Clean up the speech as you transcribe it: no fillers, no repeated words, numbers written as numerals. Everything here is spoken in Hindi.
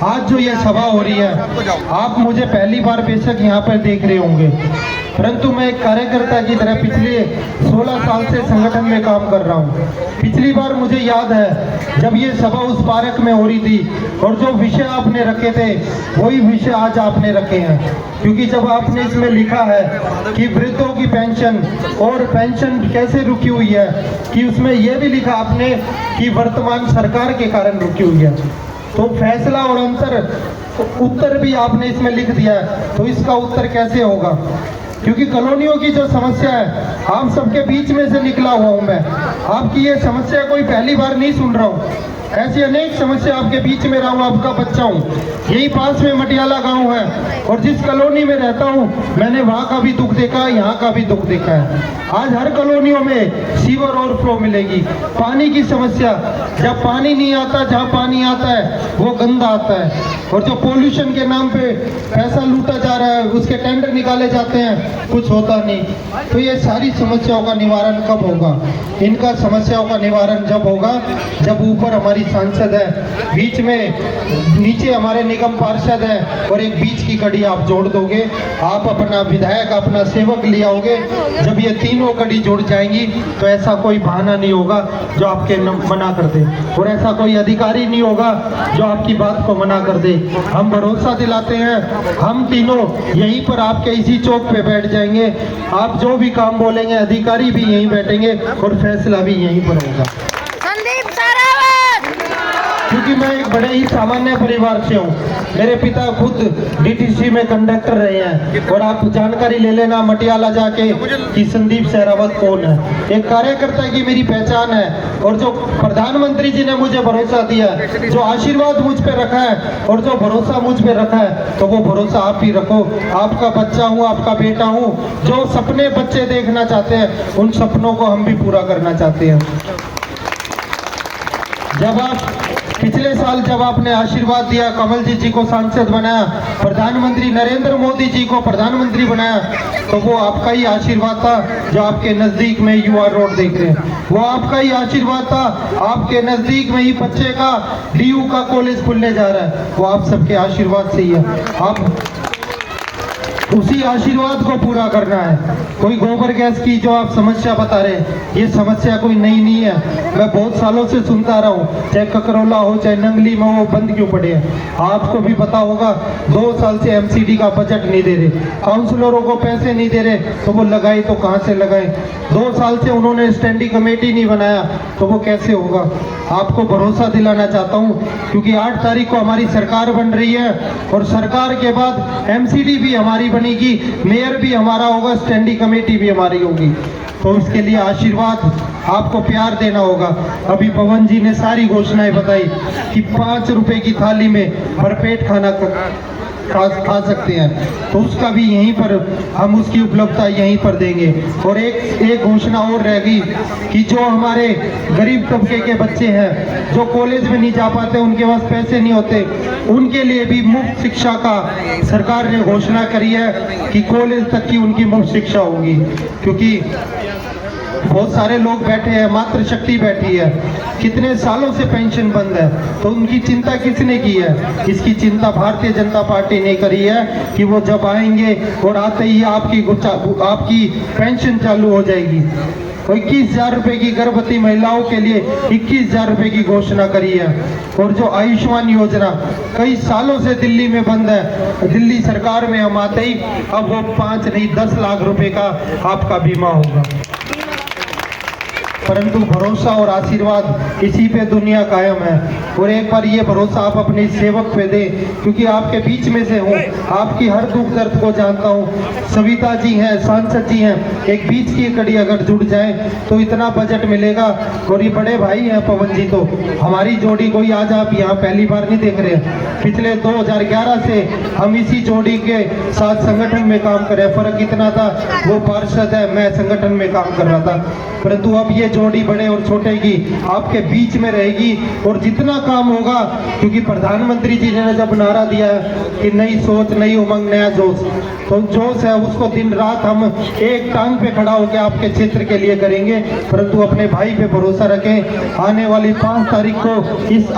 आज जो ये सभा हो रही है, आप मुझे पहली बार बेशक यहाँ पर देख रहे होंगे, परंतु मैं एक कार्यकर्ता की तरह पिछले 16 साल से संगठन में काम कर रहा हूँ। पिछली बार मुझे याद है जब ये सभा उस पार्क में हो रही थी और जो विषय आपने रखे थे वही विषय आज आपने रखे हैं, क्योंकि जब आपने इसमें लिखा है कि वृद्धों की पेंशन और पेंशन कैसे रुकी हुई है, कि उसमें यह भी लिखा आपने कि वर्तमान सरकार के कारण रुकी हुई है, तो फैसला और उत्तर भी आपने इसमें लिख दिया है, तो इसका उत्तर कैसे होगा? क्योंकि कॉलोनियों की जो समस्या है, आप सबके बीच में से निकला हुआ हूं मैं, आपकी ये समस्या कोई पहली बार नहीं सुन रहा हूं। ऐसी अनेक समस्या आपके बीच में रहा हूं, आपका बच्चा हूं। यही पास में मटियाला गांव है और जिस कॉलोनी में रहता हूं मैंने वहां का भी दुख देखा, यहाँ का भी दुख देखा है। आज हर कॉलोनियों में सीवर ओवरफ्लो मिलेगी, पानी की समस्या, जब पानी नहीं आता, जहाँ पानी आता है वो गंदा आता है, और जो पोल्यूशन के नाम पे पैसा लूटा जा रहा है, उसके टेंडर निकाले जाते हैं, कुछ होता नहीं। तो ये सारी समस्याओं का निवारण कब होगा? इनका समस्याओं का निवारण जब होगा जब ऊपर हमारी सांसद है, बीच में नीचे हमारे निगम पार्षद है, और एक बीच की कड़ी आप जोड़ दोगे, आप अपना विधायक, अपना सेवक ले आओगे। जब ये तीनों कड़ी जुड़ जाएंगी तो ऐसा कोई बहाना नहीं होगा जो आपके मना कर दे, और ऐसा कोई अधिकारी नहीं होगा जो आपकी बात को मना कर दे। हम भरोसा दिलाते हैं, हम तीनों यहीं पर आपके इसी चौक पे बैठ जाएंगे, आप जो भी काम बोलेंगे अधिकारी भी यहीं बैठेंगे और फैसला भी यहीं पर होगा। क्योंकि मैं एक बड़े ही सामान्य परिवार से हूँ, मेरे पिता खुद डीटीसी में कंडक्टर रहे हैं, और आप जानकारी ले लेना मटियाला जाके कि संदीप सहरावत कौन है। एक कार्यकर्ता की मेरी पहचान है, और जो प्रधानमंत्री जी ने मुझे भरोसा दिया, जो आशीर्वाद मुझ पे रखा है और जो भरोसा मुझ पे रखा है, तो वो भरोसा आप ही रखो। आपका बच्चा हूँ, आपका बेटा हूँ, जो सपने बच्चे देखना चाहते हैं उन सपनों को हम भी पूरा करना चाहते हैं। जब आप पिछले साल जब आपने आशीर्वाद दिया, कमलजीत जी को सांसद बनाया, प्रधानमंत्री नरेंद्र मोदी जी को प्रधानमंत्री बनाया, तो वो आपका ही आशीर्वाद था। जो आपके नजदीक में युवा रोड देख रहे हैं, वो आपका ही आशीर्वाद था। आपके नजदीक में ही बच्चे का डीयू का कॉलेज खुलने जा रहा है, वो आप सबके आशीर्वाद से ही है। आप उसी आशीर्वाद को पूरा करना है। कोई गोबर गैस की जो आप समस्या बता रहे हैं, ये समस्या कोई नई नहीं है, मैं बहुत सालों से सुनता रहा हूँ, चाहे ककरौला हो चाहे नंगली में हो, बंद क्यों पड़े हैं। आपको भी पता होगा 2 साल से एमसीडी का बजट नहीं दे रहे, काउंसलरों को पैसे नहीं दे रहे, तो वो लगाए तो कहाँ से लगाए। 2 साल से उन्होंने स्टैंडिंग कमेटी नहीं बनाया, तो वो कैसे होगा। आपको भरोसा दिलाना चाहता हूँ, क्योंकि 8 तारीख को हमारी सरकार बन रही है, और सरकार के बाद एमसीडी भी हमारी बनेगी, मेयर भी हमारा होगा, स्टैंडिंग कमेटी भी हमारी होगी। तो इसके लिए आशीर्वाद आपको प्यार देना होगा। अभी पवन जी ने सारी घोषणाएं बताई कि 5 रुपए की थाली में भरपेट खाना खा सकते हैं, तो उसका भी यहीं पर हम उसकी उपलब्धता यहीं पर देंगे। और एक घोषणा और रहेगी कि जो हमारे गरीब तबके के बच्चे हैं, जो कॉलेज में नहीं जा पाते, उनके पास पैसे नहीं होते, उनके लिए भी मुफ्त शिक्षा का सरकार ने घोषणा करी है कि कॉलेज तक की उनकी मुफ्त शिक्षा होगी। क्योंकि बहुत सारे लोग बैठे हैं, मातृ शक्ति बैठी है, कितने सालों से पेंशन बंद है, तो उनकी चिंता किसने की है? इसकी चिंता भारतीय जनता पार्टी ने करी है कि वो जब आएंगे और आते ही आपकी पेंशन चालू हो जाएगी। 21,000 रुपए की गर्भवती महिलाओं के लिए 21,000 रुपए की घोषणा करी है। और जो आयुष्मान योजना कई सालों से दिल्ली में बंद है, दिल्ली सरकार में हम आते ही अब वो 5 नहीं 10 लाख रुपए का आपका बीमा होगा। परंतु भरोसा और आशीर्वाद इसी पे दुनिया कायम है। और एक बार ये भरोसा आप अपने सेवक पे दें, क्योंकि आपके बीच में से हूँ, आपकी हर दुख दर्द को जानता हूँ। सविता जी हैं, सांसद जी हैं, एक बीच की कड़ी अगर जुड़ जाए तो इतना बजट मिलेगा। और ये बड़े भाई हैं पवन जी, तो हमारी जोड़ी कोई आज आप यहाँ पहली बार नहीं देख रहे हैं। पिछले 2011 से हम इसी जोड़ी के साथ संगठन में काम कर रहे हैं। फर्क इतना था, वो पार्षद है, मैं संगठन में काम कर रहा था, परंतु अब ये जोड़ी बड़े और छोटे की आपके बीच में रहेगी। और जितना काम होगा, क्योंकि प्रधानमंत्री जी ने जब नारा दिया है कि नई सोच, नई उमंग, नया जोश, तो जोश है उसको दिन रात हम एक टांग पे खड़ा होकर आपके क्षेत्र के लिए करेंगे। परंतु अपने भाई पे भरोसा रखें, आने वाली 5 तारीख को इस